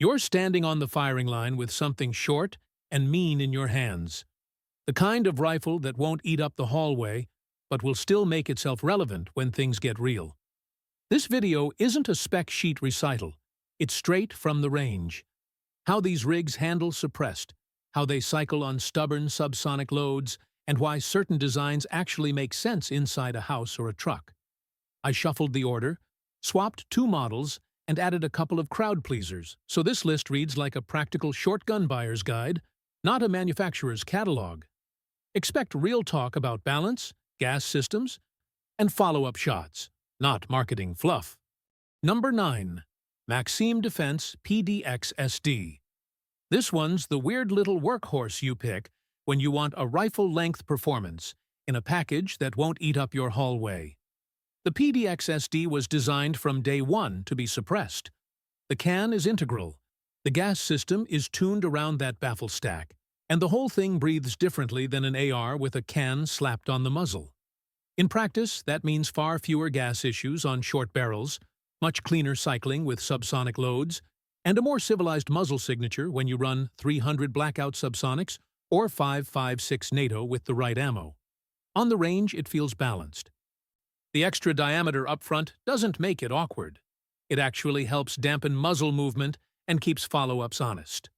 You're standing on the firing line with something short and mean in your hands. The kind of rifle that won't eat up the hallway, but will still make itself relevant when things get real. This video isn't a spec sheet recital. It's straight from the range. How these rigs handle suppressed, how they cycle on stubborn subsonic loads, and why certain designs actually make sense inside a house or a truck. I shuffled the order, swapped 2 models, and added a couple of crowd pleasers, so this list reads like a practical shotgun buyer's guide, not a manufacturer's catalog. Expect real talk about balance, gas systems, and follow-up shots, not marketing fluff. Number 9. Maxim Defense PDXSD. This one's the weird little workhorse you pick when you want a rifle-length performance in a package that won't eat up your hallway. The PDXSD was designed from day one to be suppressed. The can is integral. The gas system is tuned around that baffle stack, and the whole thing breathes differently than an AR with a can slapped on the muzzle. In practice, that means far fewer gas issues on short barrels, much cleaner cycling with subsonic loads, and a more civilized muzzle signature when you run 300 blackout subsonics or 5.56 NATO with the right ammo. On the range, it feels balanced. The extra diameter up front doesn't make it awkward. It actually helps dampen muzzle movement and keeps follow-ups honest.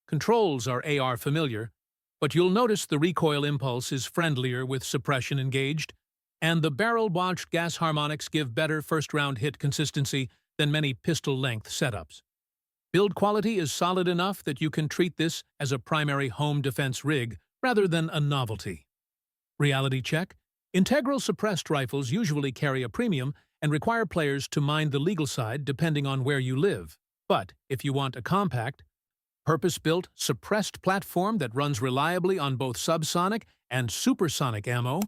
Controls are AR familiar, but you'll notice the recoil impulse is friendlier with suppression engaged, and the barrel-watched gas harmonics give better first-round hit consistency than many pistol-length setups. Build quality is solid enough that you can treat this as a primary home defense rig rather than a novelty. Reality check. Integral suppressed rifles usually carry a premium and require players to mind the legal side depending on where you live. But if you want a compact, purpose-built, suppressed platform that runs reliably on both subsonic and supersonic ammo,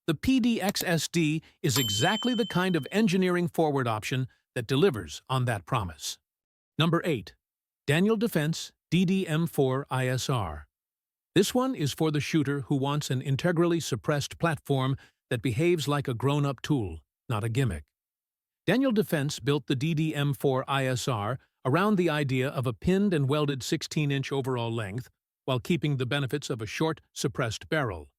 the PDXSD is exactly the kind of engineering-forward option that delivers on that promise. Number 8. Daniel Defense DDM4 ISR. This one is for the shooter who wants an integrally suppressed platform that behaves like a grown-up tool, not a gimmick. Daniel Defense built the DDM4 ISR around the idea of a pinned and welded 16-inch overall length while keeping the benefits of a short, suppressed barrel.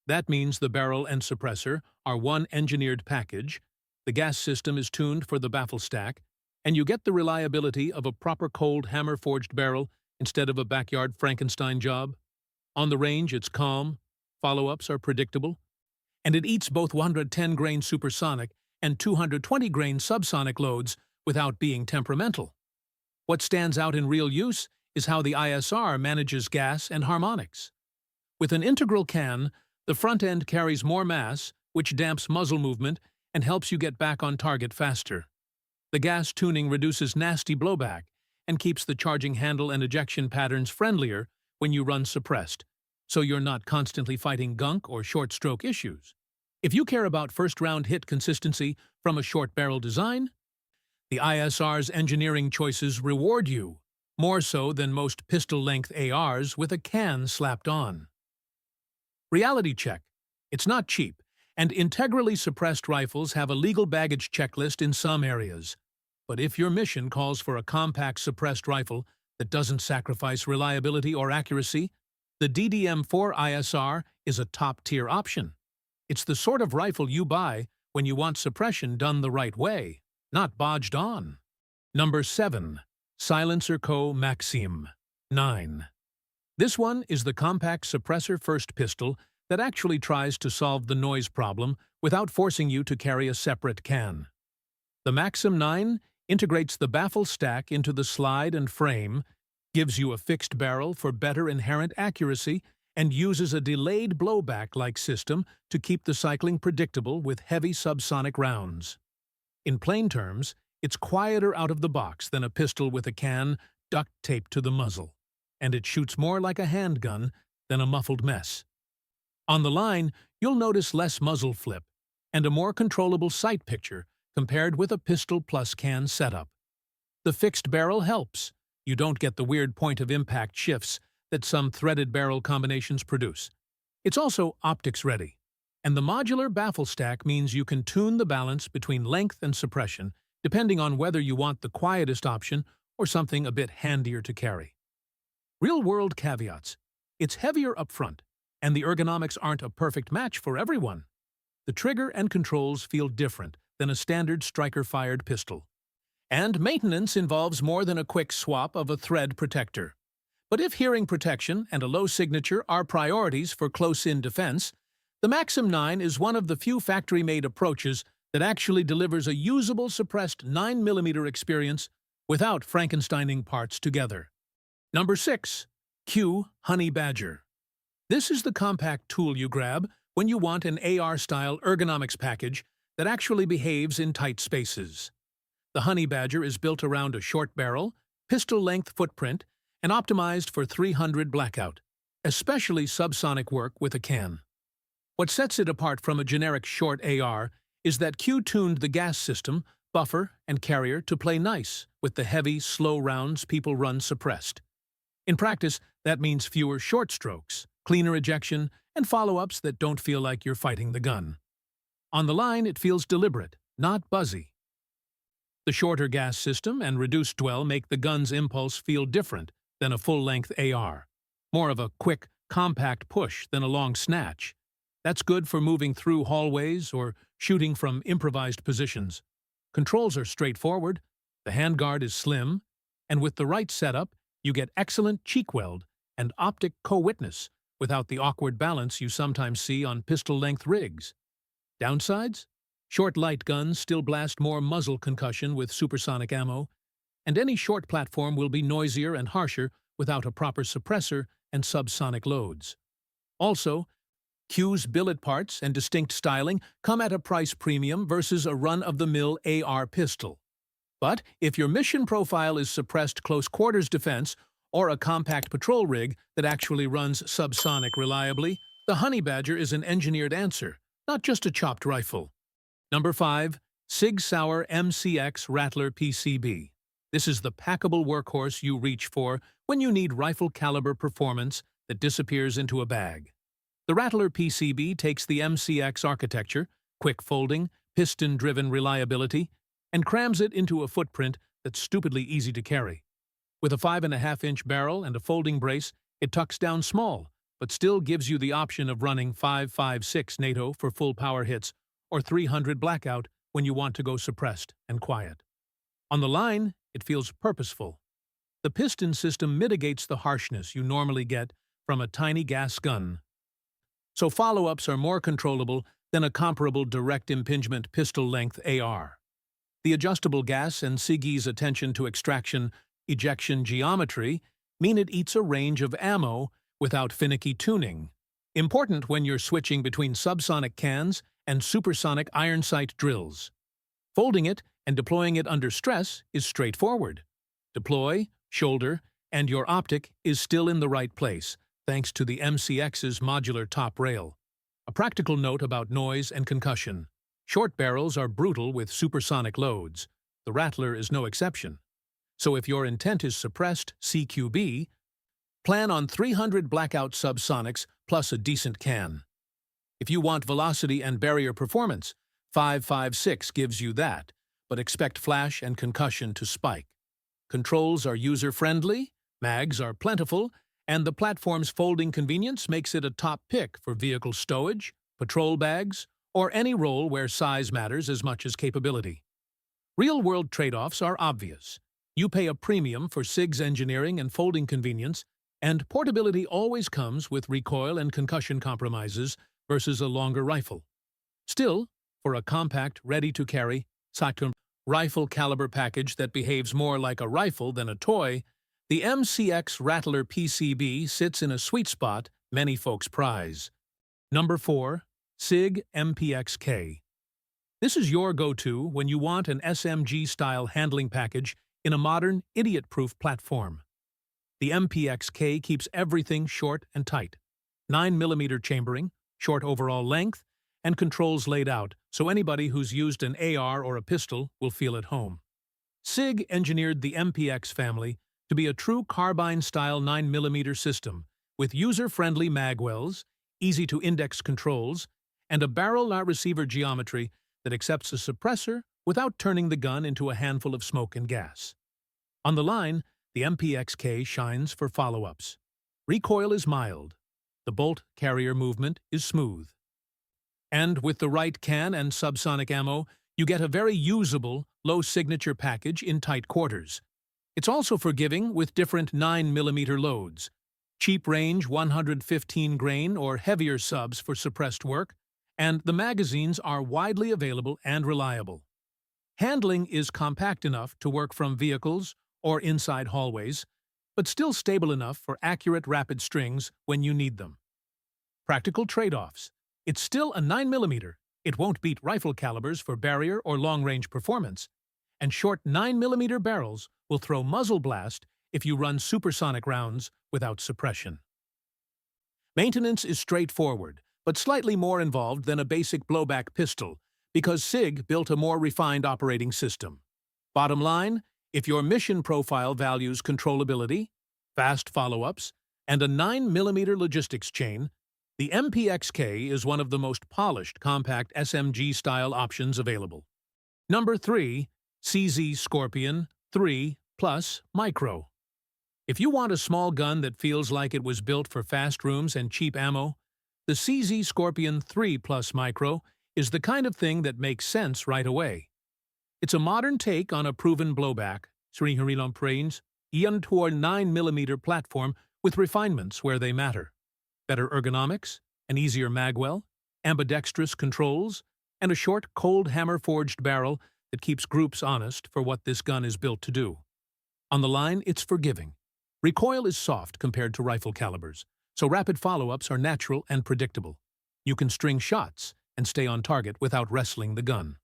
That means the barrel and suppressor are one engineered package, the gas system is tuned for the baffle stack, and you get the reliability of a proper cold hammer-forged barrel instead of a backyard Frankenstein job. On the range, it's calm, follow-ups are predictable, and it eats both 110-grain supersonic and 220-grain subsonic loads without being temperamental. What stands out in real use is how the ISR manages gas and harmonics. With an integral can, the front end carries more mass, which damps muzzle movement and helps you get back on target faster. The gas tuning reduces nasty blowback and keeps the charging handle and ejection patterns friendlier when you run suppressed, so you're not constantly fighting gunk or short-stroke issues. If you care about first-round hit consistency from a short-barrel design, the ISR's engineering choices reward you, more so than most pistol-length ARs with a can slapped on. Reality check. It's not cheap, and integrally suppressed rifles have a legal baggage checklist in some areas. But if your mission calls for a compact suppressed rifle that doesn't sacrifice reliability or accuracy, the DDM4 ISR is a top-tier option. It's the sort of rifle you buy when you want suppression done the right way, not bodged on. Number 7. SilencerCo Maxim 9. This one is the compact suppressor-first pistol that actually tries to solve the noise problem without forcing you to carry a separate can. The Maxim 9 integrates the baffle stack into the slide and frame, gives you a fixed barrel for better inherent accuracy, and uses a delayed blowback-like system to keep the cycling predictable with heavy subsonic rounds. In plain terms, it's quieter out of the box than a pistol with a can duct-taped to the muzzle, and it shoots more like a handgun than a muffled mess. On the line, you'll notice less muzzle flip and a more controllable sight picture compared with a pistol plus can setup. The fixed barrel helps. You don't get the weird point of impact shifts that some threaded barrel combinations produce. It's also optics-ready, and the modular baffle stack means you can tune the balance between length and suppression depending on whether you want the quietest option or something a bit handier to carry. Real-world caveats. It's heavier up front, and the ergonomics aren't a perfect match for everyone. The trigger and controls feel different than a standard striker-fired pistol. And maintenance involves more than a quick swap of a thread protector. But if hearing protection and a low signature are priorities for close-in defense, the Maxim 9 is one of the few factory-made approaches that actually delivers a usable suppressed 9mm experience without Frankensteining parts together. Number 6. Q Honey Badger. This is the compact tool you grab when you want an AR-style ergonomics package that actually behaves in tight spaces. The Honey Badger is built around a short barrel, pistol-length footprint, and optimized for 300 blackout, especially subsonic work with a can. What sets it apart from a generic short AR is that Q tuned the gas system, buffer, and carrier to play nice with the heavy, slow rounds people run suppressed. In practice, that means fewer short strokes, cleaner ejection, and follow-ups that don't feel like you're fighting the gun. On the line, it feels deliberate, not buzzy. The shorter gas system and reduced dwell make the gun's impulse feel different than a full-length AR. More of a quick, compact push than a long snatch. That's good for moving through hallways or shooting from improvised positions. Controls are straightforward, the handguard is slim, and with the right setup, you get excellent cheek weld and optic co-witness without the awkward balance you sometimes see on pistol-length rigs. Downsides? Short light guns still blast more muzzle concussion with supersonic ammo, and any short platform will be noisier and harsher without a proper suppressor and subsonic loads. Also, Q's billet parts and distinct styling come at a price premium versus a run-of-the-mill AR pistol. But if your mission profile is suppressed close-quarters defense or a compact patrol rig that actually runs subsonic reliably, the Honey Badger is an engineered answer, not just a chopped rifle. Number 5. Sig Sauer MCX Rattler PCB. This is the packable workhorse you reach for when you need rifle-caliber performance that disappears into a bag. The Rattler PCB takes the MCX architecture, quick folding, piston-driven reliability, and crams it into a footprint that's stupidly easy to carry. With a 5.5-inch barrel and a folding brace, it tucks down small, but still gives you the option of running 5.56 NATO for full power hits or 300 blackout when you want to go suppressed and quiet. On the line, it feels purposeful. The piston system mitigates the harshness you normally get from a tiny gas gun, so follow-ups are more controllable than a comparable direct impingement pistol-length AR. The adjustable gas and SIG's attention to extraction, ejection geometry mean it eats a range of ammo without finicky tuning. Important when you're switching between subsonic cans and supersonic iron sight drills. Folding it and deploying it under stress is straightforward. Deploy, shoulder, and your optic is still in the right place, thanks to the MCX's modular top rail. A practical note about noise and concussion. Short barrels are brutal with supersonic loads. The Rattler is no exception. So if your intent is suppressed CQB, plan on 300 blackout subsonics plus a decent can. If you want velocity and barrier performance, 5.56 gives you that, but expect flash and concussion to spike. Controls are user-friendly, mags are plentiful, and the platform's folding convenience makes it a top pick for vehicle stowage, patrol bags, or any role where size matters as much as capability. Real-world trade-offs are obvious. You pay a premium for SIG's engineering and folding convenience, and portability always comes with recoil and concussion compromises versus a longer rifle. Still, for a compact, ready-to-carry, rifle caliber package that behaves more like a rifle than a toy, the MCX Rattler PCB sits in a sweet spot many folks prize. Number 4. Sig MPX K. This is your go-to when you want an SMG-style handling package in a modern, idiot-proof platform. The MPX K keeps everything short and tight. 9mm chambering, short overall length, and controls laid out, so anybody who's used an AR or a pistol will feel at home. Sig engineered the MPX family to be a true carbine-style 9mm system with user-friendly magwells, easy-to-index controls, and a barrel-not-receiver geometry that accepts a suppressor without turning the gun into a handful of smoke and gas. On the line, the MPX K shines for follow-ups. Recoil is mild. The bolt carrier movement is smooth. And with the right can and subsonic ammo, you get a very usable, low-signature package in tight quarters. It's also forgiving with different 9mm loads, cheap range 115 grain or heavier subs for suppressed work, and the magazines are widely available and reliable. Handling is compact enough to work from vehicles or inside hallways, but still stable enough for accurate rapid strings when you need them. Practical trade-offs. It's still a 9mm. It won't beat rifle calibers for barrier or long-range performance, and short 9mm barrels will throw muzzle blast if you run supersonic rounds without suppression. Maintenance is straightforward, but slightly more involved than a basic blowback pistol, because SIG built a more refined operating system. Bottom line, if your mission profile values controllability, fast follow-ups, and a 9mm logistics chain, the MPX K is one of the most polished compact SMG-style options available. Number 3. CZ Scorpion 3 Plus Micro. If you want a small gun that feels like it was built for fast rooms and cheap ammo, the CZ Scorpion 3 Plus Micro is the kind of thing that makes sense right away. It's a modern take on a proven blowback, 9mm platform with refinements where they matter. Better ergonomics, an easier magwell, ambidextrous controls, and a short, cold hammer-forged barrel that keeps groups honest for what this gun is built to do. On the line, it's forgiving. Recoil is soft compared to rifle calibers, so rapid follow-ups are natural and predictable. You can string shots and stay on target without wrestling the gun.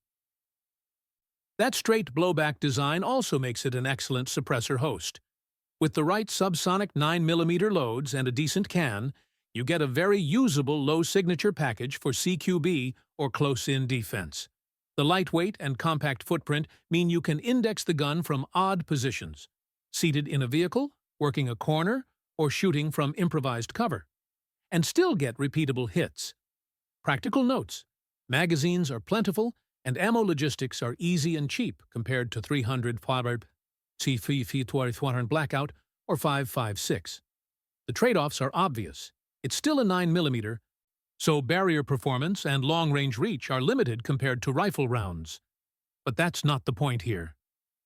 That straight blowback design also makes it an excellent suppressor host. With the right subsonic 9mm loads and a decent can, you get a very usable low-signature package for CQB or close-in defense. The lightweight and compact footprint mean you can index the gun from odd positions, seated in a vehicle, working a corner, or shooting from improvised cover, and still get repeatable hits. Practical notes. Magazines are plentiful, and ammo logistics are easy and cheap compared to 300 Firearms Zone Blackout or 5.56. The trade-offs are obvious. It's still a 9mm, so barrier performance and long-range reach are limited compared to rifle rounds. But that's not the point here.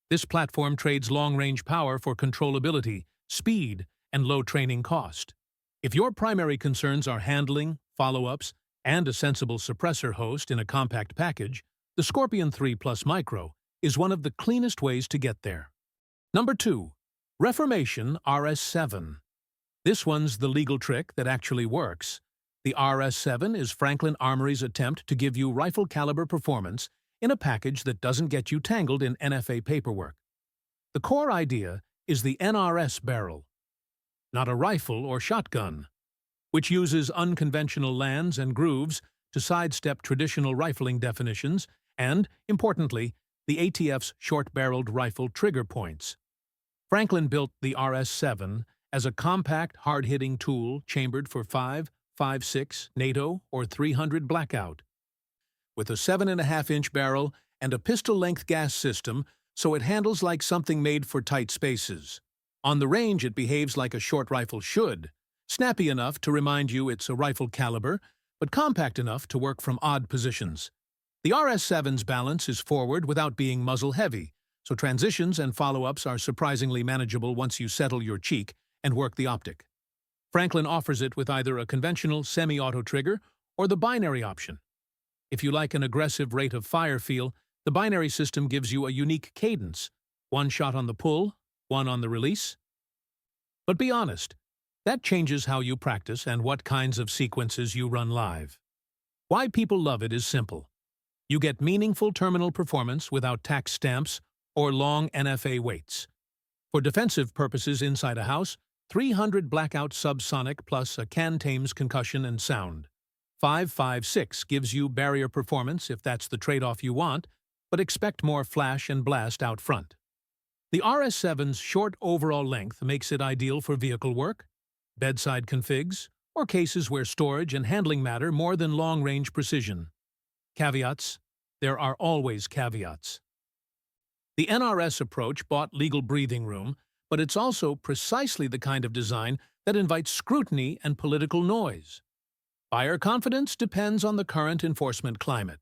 This platform trades long-range power for controllability, speed, and low training cost. If your primary concerns are handling, follow-ups, and a sensible suppressor host in a compact package, the Scorpion 3 Plus Micro is one of the cleanest ways to get there. Number 2. Reformation RS7. This one's the legal trick that actually works. The RS7 is Franklin Armory's attempt to give you rifle caliber performance in a package that doesn't get you tangled in NFA paperwork. The core idea is the NRS barrel, not a rifle or shotgun, which uses unconventional lands and grooves to sidestep traditional rifling definitions and, importantly, the ATF's short-barreled rifle trigger points. Franklin built the RS7 as a compact, hard-hitting tool chambered for 5.56 NATO or 300 blackout, with a 7.5-inch barrel and a pistol-length gas system so it handles like something made for tight spaces. On the range, it behaves like a short rifle should, snappy enough to remind you it's a rifle caliber, but compact enough to work from odd positions. The RS7's balance is forward without being muzzle-heavy, so transitions and follow-ups are surprisingly manageable once you settle your cheek and work the optic. Franklin offers it with either a conventional semi-auto trigger or the binary option. If you like an aggressive rate of fire feel, the binary system gives you a unique cadence, one shot on the pull, one on the release. But be honest, that changes how you practice and what kinds of sequences you run live. Why people love it is simple. You get meaningful terminal performance without tax stamps or long NFA waits. For defensive purposes inside a house, 300 blackout subsonic plus a can-tames concussion and sound. 5.56 gives you barrier performance if that's the trade-off you want, but expect more flash and blast out front. The RS7's short overall length makes it ideal for vehicle work, bedside configs, or cases where storage and handling matter more than long-range precision. Caveats: there are always caveats. The NRS approach bought legal breathing room, but it's also precisely the kind of design that invites scrutiny and political noise. Buyer confidence depends on the current enforcement climate.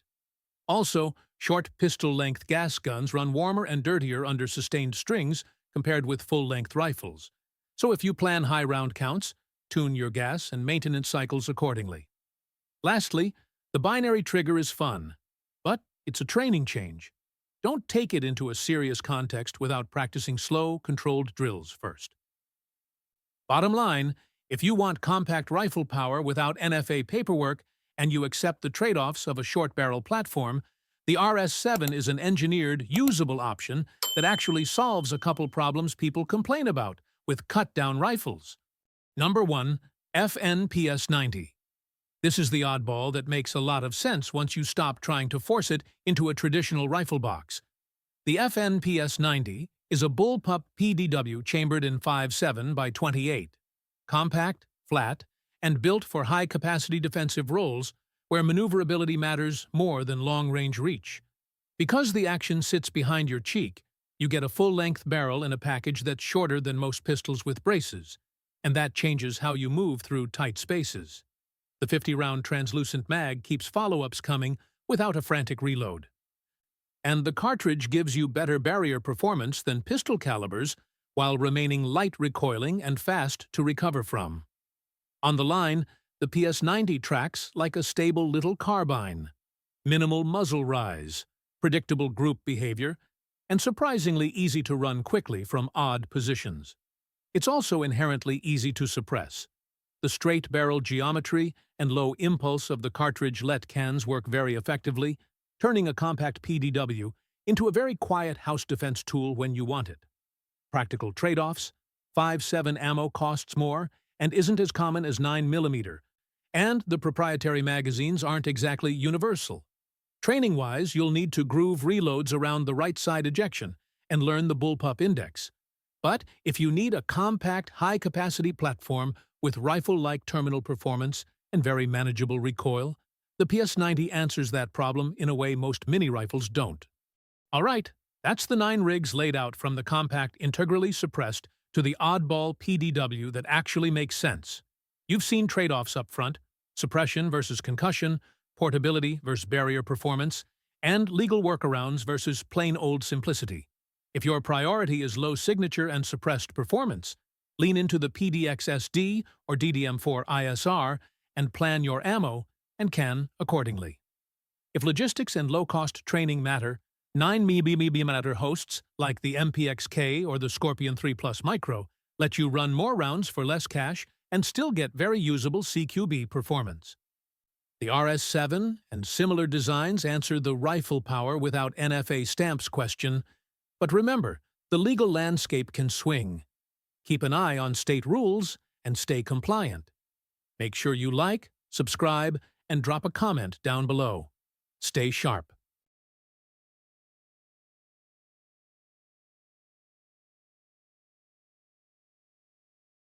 Also, short pistol-length gas guns run warmer and dirtier under sustained strings compared with full-length rifles. So if you plan high round counts, tune your gas and maintenance cycles accordingly. Lastly, the binary trigger is fun, but it's a training change. Don't take it into a serious context without practicing slow, controlled drills first. Bottom line, if you want compact rifle power without NFA paperwork and you accept the trade-offs of a short-barrel platform, the RS7 is an engineered, usable option that actually solves a couple problems people complain about with cut-down rifles. Number 1. PS90. This is the oddball that makes a lot of sense once you stop trying to force it into a traditional rifle box. The PS90 is a bullpup PDW chambered in 5.7 by 28. Compact, flat, and built for high-capacity defensive roles where maneuverability matters more than long-range reach. Because the action sits behind your cheek, you get a full-length barrel in a package that's shorter than most pistols with braces, and that changes how you move through tight spaces. The 50-round translucent mag keeps follow-ups coming without a frantic reload. And the cartridge gives you better barrier performance than pistol calibers while remaining light recoiling and fast to recover from. On the line, the PS90 tracks like a stable little carbine. Minimal muzzle rise, predictable group behavior, and surprisingly easy to run quickly from odd positions. It's also inherently easy to suppress. The straight barrel geometry and low impulse of the cartridge let cans work very effectively, turning a compact PDW into a very quiet house defense tool when you want it. Practical trade-offs: 5.7 ammo costs more and isn't as common as 9mm, and the proprietary magazines aren't exactly universal. Training-wise, you'll need to groove reloads around the right side ejection and learn the bullpup index. But if you need a compact, high-capacity platform with rifle-like terminal performance and very manageable recoil, the PS90 answers that problem in a way most mini-rifles don't. All right, that's the 9 rigs laid out from the compact integrally suppressed to the oddball PDW that actually makes sense. You've seen trade-offs up front: suppression versus concussion, portability versus barrier performance, and legal workarounds versus plain old simplicity. If your priority is low signature and suppressed performance, lean into the PDXSD or DDM4 ISR and plan your ammo and can accordingly. If logistics and low-cost training matter, 9mm hosts like the MPX K or the Scorpion 3 Plus Micro let you run more rounds for less cash and still get very usable CQB performance. The RS7 and similar designs answer the rifle power without NFA stamps question, but remember, the legal landscape can swing. Keep an eye on state rules and stay compliant. Make sure you like, subscribe, and drop a comment down below. Stay sharp.